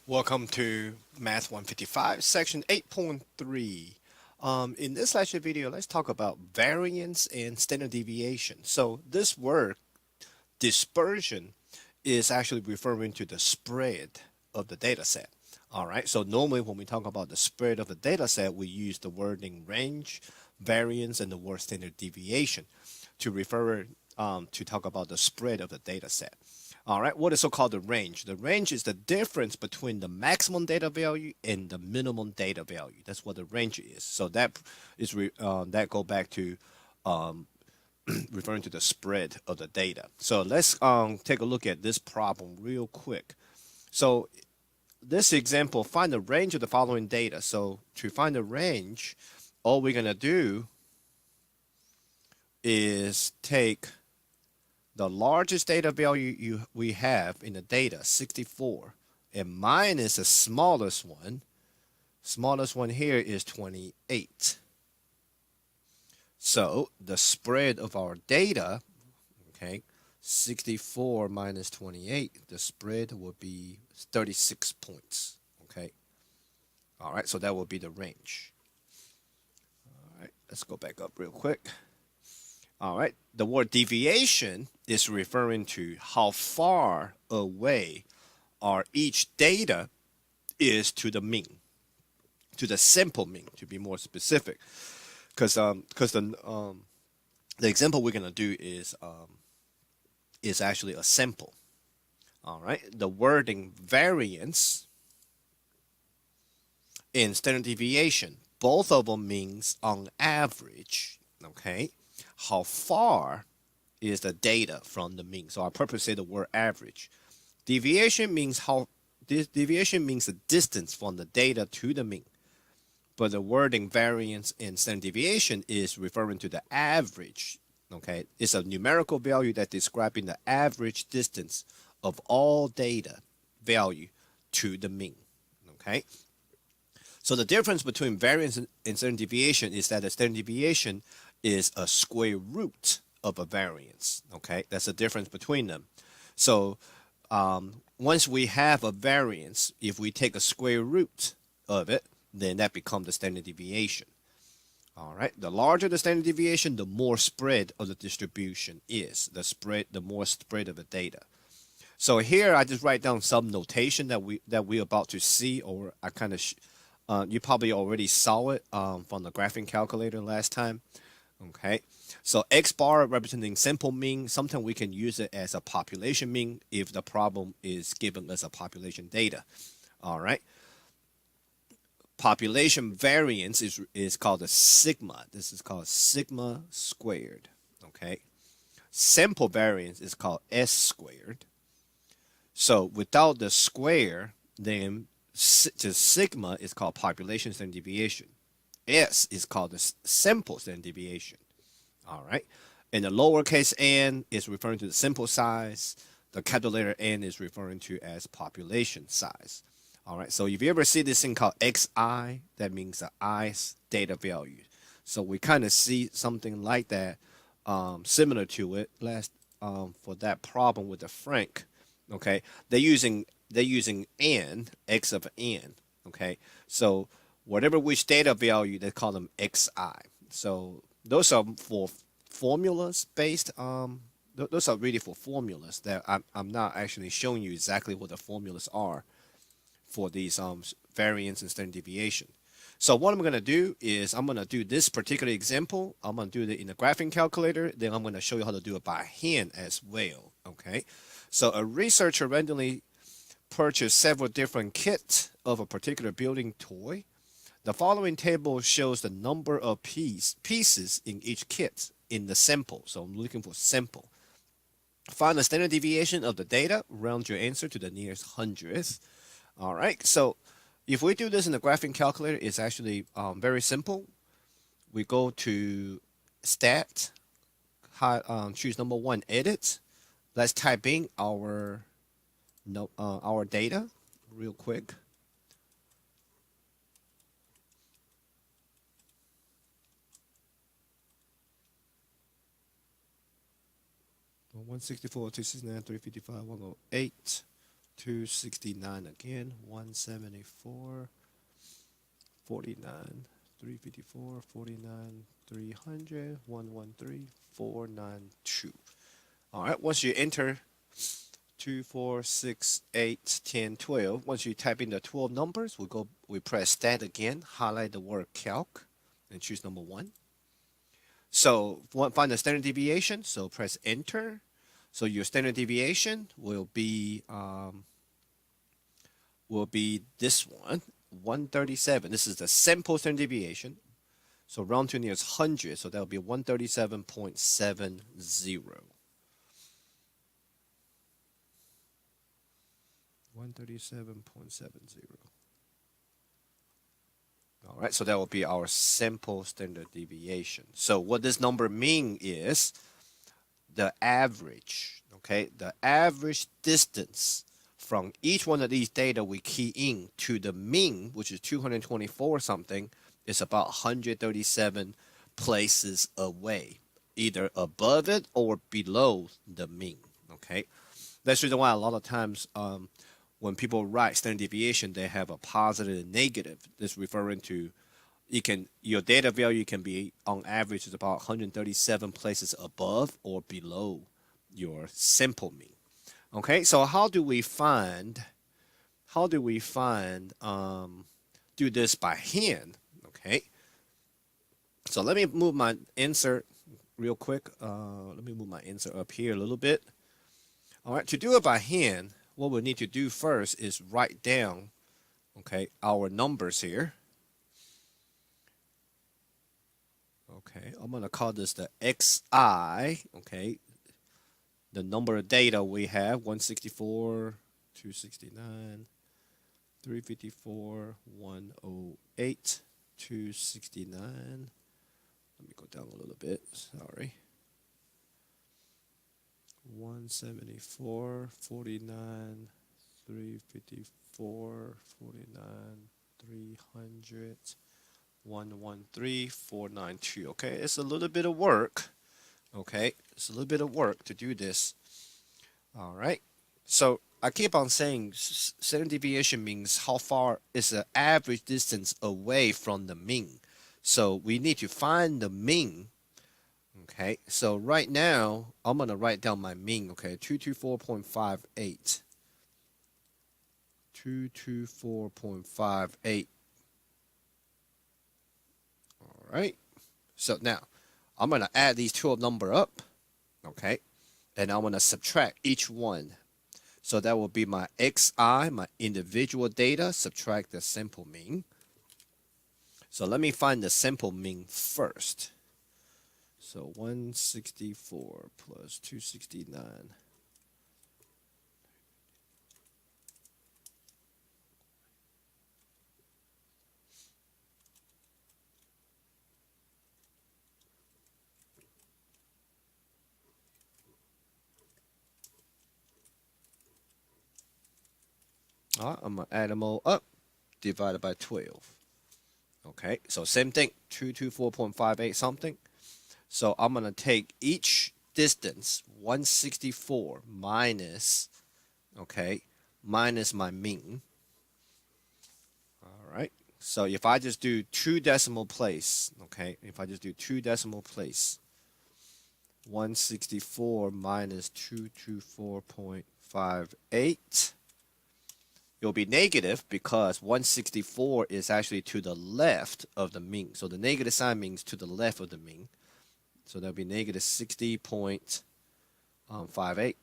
Welcome to Math 155, Section 8.3. In this lecture video, let's talk about variance and standard deviation. So this word, dispersion, is actually referring to the spread of the data set. All right, so normally when we talk about the spread of the data set, we use the wording range, variance, and the word standard deviation to refer to talk about the spread of the data set. All right, what is so-called the range? The range is the difference between the maximum data value and the minimum data value. That's what the range is. So that is that go back to referring to the spread of the data. So let's take a look at this problem real quick. So this example, find the range of the following data. So to find the range, all we're gonna do is take the largest data value we have in the data, 64, and minus the smallest one. Smallest one here is 28. So the spread of our data, okay, 64 minus 28, the spread will be 36 points, okay? All right, so that will be the range. All right, let's go back up real quick. All right, the word deviation is referring to how far away our each data is to the mean, to the simple mean, to be more specific. Because the example we're gonna do is actually a sample. All right, the wording variance and standard deviation, both of them means on average. Okay, how far is the data from the mean? So I purposely say the word average. Deviation means how this deviation means the distance from the data to the mean. But the wording variance and standard deviation is referring to the average. Okay, it's a numerical value that describing the average distance of all data value to the mean. Okay, so the difference between variance and standard deviation is that the standard deviation is a square root of a variance. Okay, that's the difference between them. So once we have a variance, if we take a square root of it, then that becomes the standard deviation. All right, the larger the standard deviation, the more spread of the distribution is. The more spread of the data. So here I just write down some notation that we're about to see, or I kind of you probably already saw it from the graphing calculator last time. Okay, so X bar representing simple mean. Sometimes we can use it as a population mean if the problem is given us a population data. All right, population variance is called a sigma. This is called sigma squared. Okay, simple variance is called S squared. So without the square, then just sigma is called population standard deviation. S is called the simple standard deviation. All right. And the lowercase n is referring to the sample size. The capital letter N is referring to as population size. All right. So if you ever see this thing called xi, that means the i's data value. So we kind of see something like that, similar to it last for that problem with the Frank. Okay. They're using n, x of n. Okay. So whatever which data value, they call them xi. So those are for formulas based. Those are really for formulas that I'm not actually showing you exactly what the formulas are for these variance and standard deviation. So what I'm going to do is I'm going to do this particular example. I'm going to do it in the graphing calculator. Then I'm going to show you how to do it by hand as well. Okay. So a researcher randomly purchased several different kits of a particular building toy. The following table shows the number of pieces in each kit in the sample. So I'm looking for sample. Find the standard deviation of the data. Round your answer to the nearest hundredth. All right. So if we do this in the graphing calculator, it's actually very simple. We go to Stat, choose number one, Edit. Let's type in our data real quick. 164, 269, 355, 108. 269 again, 174, 49, 354, 49, 300, 113, 492. All right, once you enter 2, 4, 6, 8, 10, 12, once you type in the 12 numbers, we press stat again, highlight the word calc, and choose number 1. So find the standard deviation, so press enter. So your standard deviation will be this one, 137. This is the simple standard deviation. So round to nearest 100, so that will be 137.70. 137.70. All right, so that will be our simple standard deviation. So what this number means is the average, okay? The average distance from each one of these data we key in to the mean, which is 224 something, is about 137 places away, either above it or below the mean, okay? That's the reason why a lot of times when people write standard deviation, they have a positive and negative. This referring to your data value can be on average is about 137 places above or below your simple mean. Okay, so how do we do this by hand? Okay, so let me move my insert real quick. Let me move my insert up here a little bit. All right, to do it by hand, what we need to do first is write down, okay, our numbers here. Okay, I'm going to call this the XI, okay, the number of data we have, 164, 269, 354, 108, 269. Let me go down a little bit, sorry. 174, 49, 354, 49, 300, 113, 492. Okay, it's a little bit of work. Okay, it's a little bit of work to do this. All right, so I keep on saying standard deviation means how far is the average distance away from the mean. So we need to find the mean. Okay, so right now, I'm going to write down my mean, okay, 224.58. 224.58. All right, so now, I'm going to add these 12 numbers up, okay, and I'm going to subtract each one. So that will be my XI, my individual data, subtract the simple mean. So let me find the simple mean first. So 164 plus 269. All right, I'm going to add them all up, divided by 12. Okay, so same thing, 224.58 something. So I'm going to take each distance, 164 minus, okay, minus my mean. All right, so if I just do 2 decimal place, okay, if I just do 2 decimal place, 164 minus 224.58, it'll be negative because 164 is actually to the left of the mean. So the negative sign means to the left of the mean. So that'll be negative 60.58.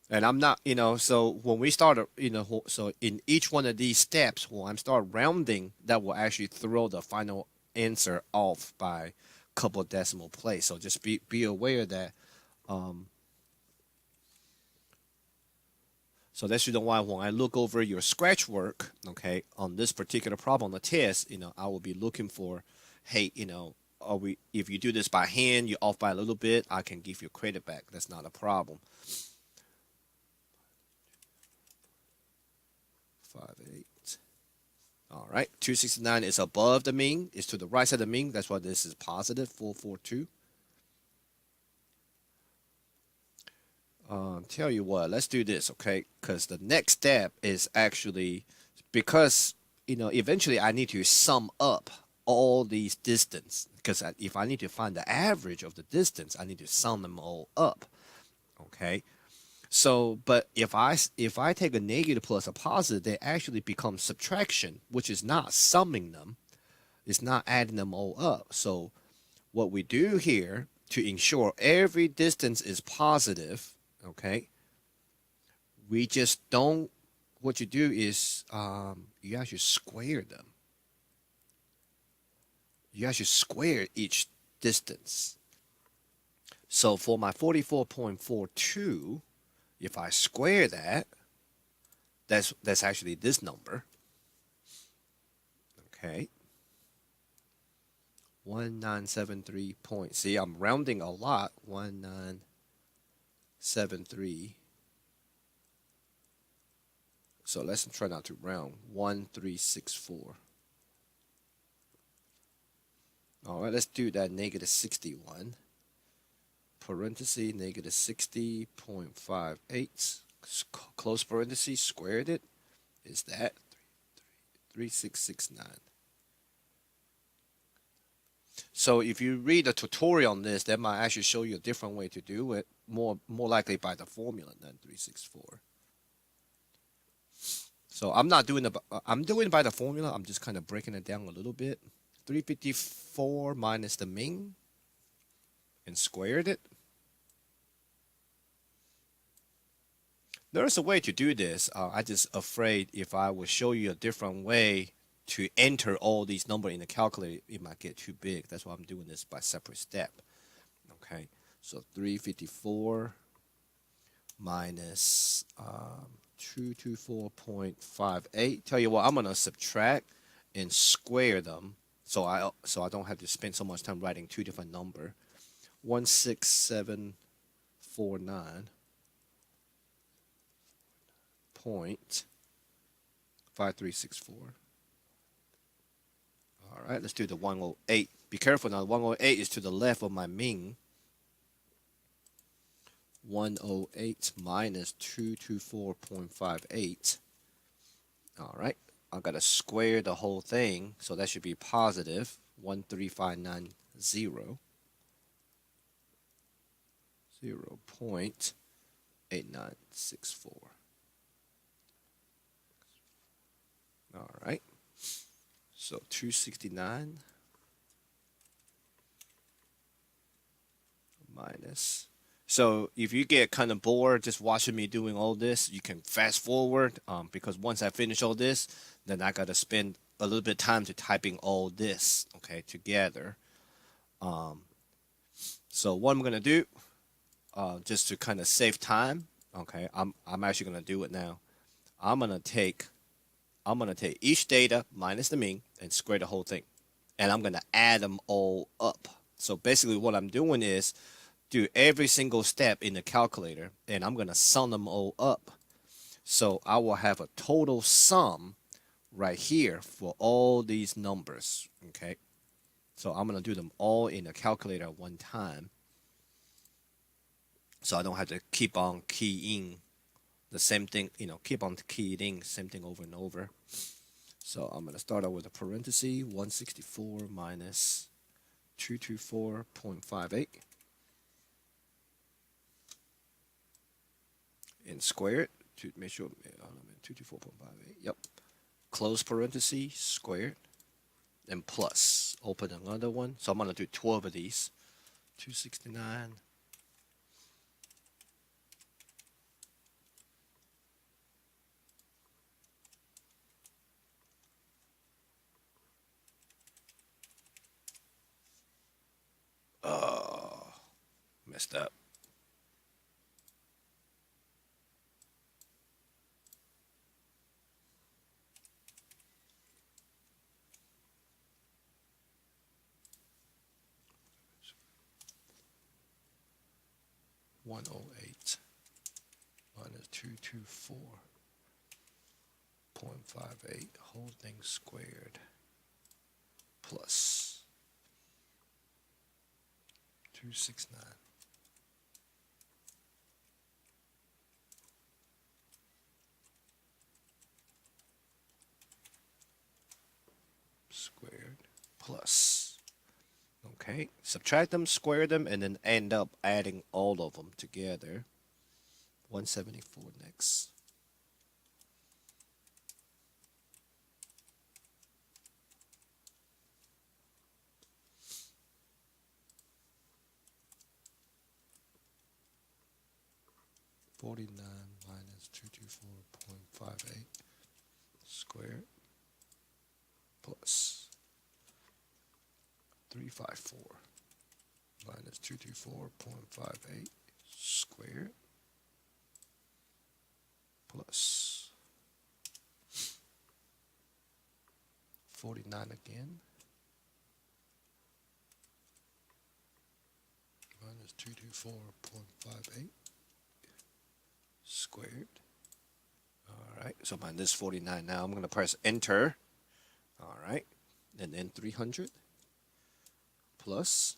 And I'm not, so when we start, so in each one of these steps, when I start rounding, that will actually throw the final answer off by a couple of decimal places. So just be aware that, so that's the reason why when I look over your scratch work, okay, on this particular problem on the test, I will be looking for, hey, if you do this by hand, you're off by a little bit, I can give you credit back. That's not a problem. 58. All right, 269 is above the mean. It's to the right side of the mean. That's why this is positive, 442. Tell you what, let's do this, okay? Because the next step is actually because eventually I need to sum up all these distance because if I need to find the average of the distance, I need to sum them all up, okay? So, but if I take a negative plus a positive, they actually become subtraction, which is not summing them, it's not adding them all up. So, what we do here to ensure every distance is positive, okay? We just don't. What you do is you actually square them. You actually square each distance. So for my 44.42, if I square that, that's actually this number. Okay. 1973 point. See, I'm rounding a lot. 1973. So let's try not to round. 1364. All right, let's do that negative 61. Parenthesis, negative 60.58. Close parenthesis, squared it. Is that 3669. So if you read a tutorial on this, that might actually show you a different way to do it, more likely by the formula than 364. So I'm not doing I'm doing it by the formula. I'm just kind of breaking it down a little bit. 354 minus the mean and squared it. There's a way to do this. I just afraid if I would show you a different way to enter all these numbers in the calculator, it might get too big. That's why I'm doing this by separate step. Okay, so 354 minus 224.58. Tell you what, I'm gonna subtract and square them, so I don't have to spend so much time writing two different numbers. 16749.5364. All right, let's do the 108. Be careful now. 108 is to the left of my mean. 108 minus 224.58. All right, I gotta square the whole thing, so that should be positive 13590. 0.8964. All right. So 269 minus. So if you get kind of bored just watching me doing all this, you can fast forward because once I finish all this, then I got to spend a little bit of time to typing all this, okay, together. So what I'm going to do, just to kind of save time, okay, I'm actually going to do it now. I'm going to take each data minus the mean and square the whole thing. And I'm going to add them all up. So basically what I'm doing is do every single step in the calculator and I'm going to sum them all up. So I will have a total sum right here for all these numbers, okay? So I'm going to do them all in the calculator at one time. So I don't have to keep on keying the same thing, keep on keying same thing over and over. So I'm going to start out with a parenthesis, 164 minus 224.58. And square it to make sure, 224.58, yep. Close parenthesis, square it, and plus, open another one. So I'm going to do 12 of these, 269. Messed up. $108 minus 224.58, whole thing squared, plus 269. squared plus. Okay, subtract them, square them, and then end up adding all of them together. 174 next. $49 minus 224.58 squared plus 354 minus 224.58 squared plus 49 again minus 224.58 squared. All right, so minus 49 now. I'm going to press enter. All right, and then 300 plus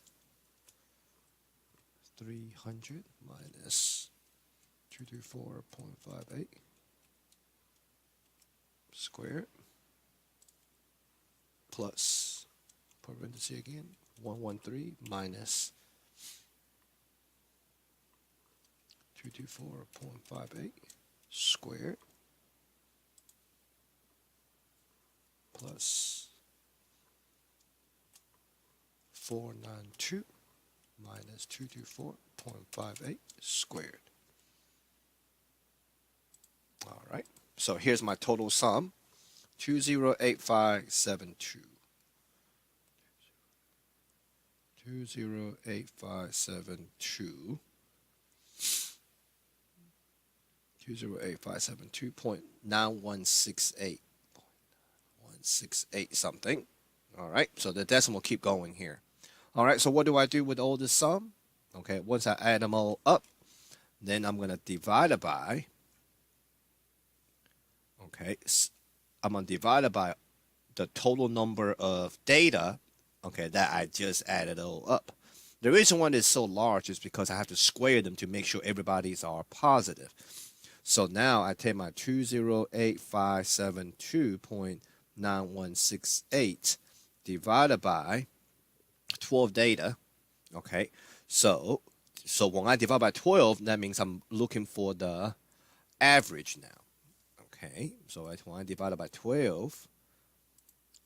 300 minus 224.58 squared plus parenthesis again 113 minus 224.58 squared plus 492 minus 224.58 squared. All right, so here's my total sum, 208572. 208572. 208,572.9168. 168 something. All right, so the decimal keep going here. All right, so what do I do with all this sum? Okay, once I add them all up, then I'm going to divide it by, okay, I'm going to divide it by the total number of data, okay, that I just added all up. The reason why it's so large is because I have to square them to make sure everybody's are positive. So now I take my 208,572.9168 divided by 12 data. Okay, so when I divide by 12, that means I'm looking for the average now. Okay, so when I divide it by 12,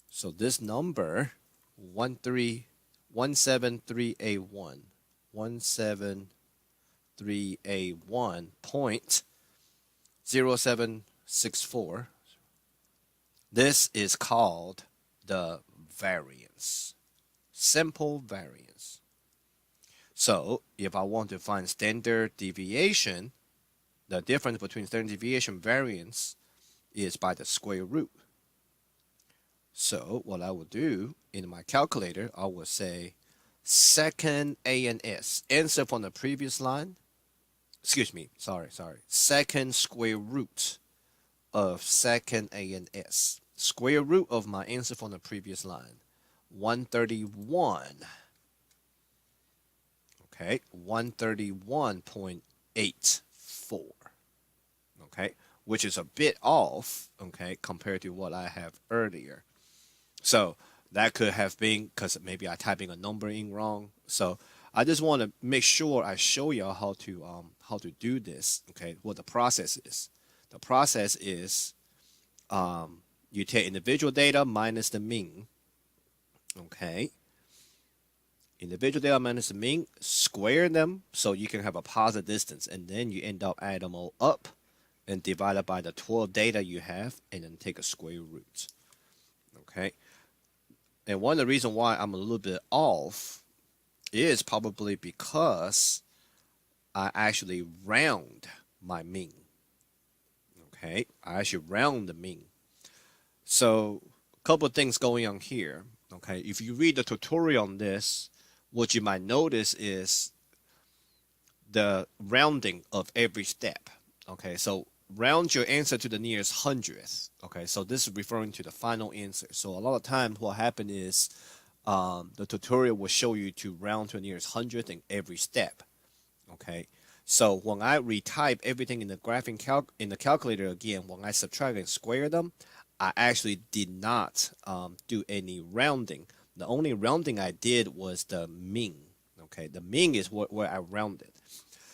so this number 17381, 17381.0764. This is called the variance, simple variance. So if I want to find standard deviation, the difference between standard deviation and variance is by the square root. So what I will do in my calculator, I will say second ANS, answer from the previous line, excuse me, sorry, second square root of second ANS. Square root of my answer from the previous line, 131. Okay, 131.84. Okay, which is a bit off, okay, compared to what I have earlier. So that could have been because maybe I typing a number in wrong. So I just want to make sure I show y'all how to do this. Okay, what the process is. The process is you take individual data minus the mean. Okay, individual data minus the mean, square them so you can have a positive distance, and then you end up add them all up and divide it by the 12 data you have, and then take a square root. Okay. And one of the reasons why I'm a little bit off is probably because I actually round my mean. Okay, I actually round the mean. So a couple of things going on here. Okay, if you read the tutorial on this, what you might notice is the rounding of every step. Okay, so round your answer to the nearest hundredth. Okay, so this is referring to the final answer. So a lot of times what happens is the tutorial will show you to round to the nearest hundredth in every step. Okay, so when I retype everything in the graphing in the calculator again, when I subtract and square them, I actually did not do any rounding. The only rounding I did was the mean. Okay, the mean is where I rounded.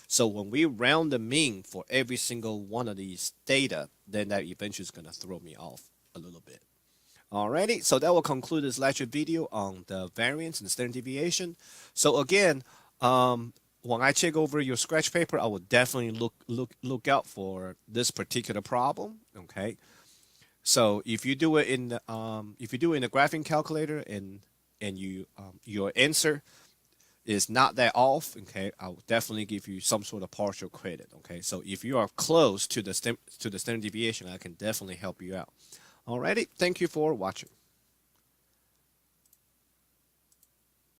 So when we round the mean for every single one of these data, then that eventually is going to throw me off a little bit. Alrighty, so that will conclude this lecture video on the variance and standard deviation. So again, when I check over your scratch paper, I will definitely look out for this particular problem. Okay, so if you do it in the graphing calculator and your answer is not that off, okay, I will definitely give you some sort of partial credit. Okay, so if you are close to the standard deviation, I can definitely help you out. Alrighty, thank you for watching.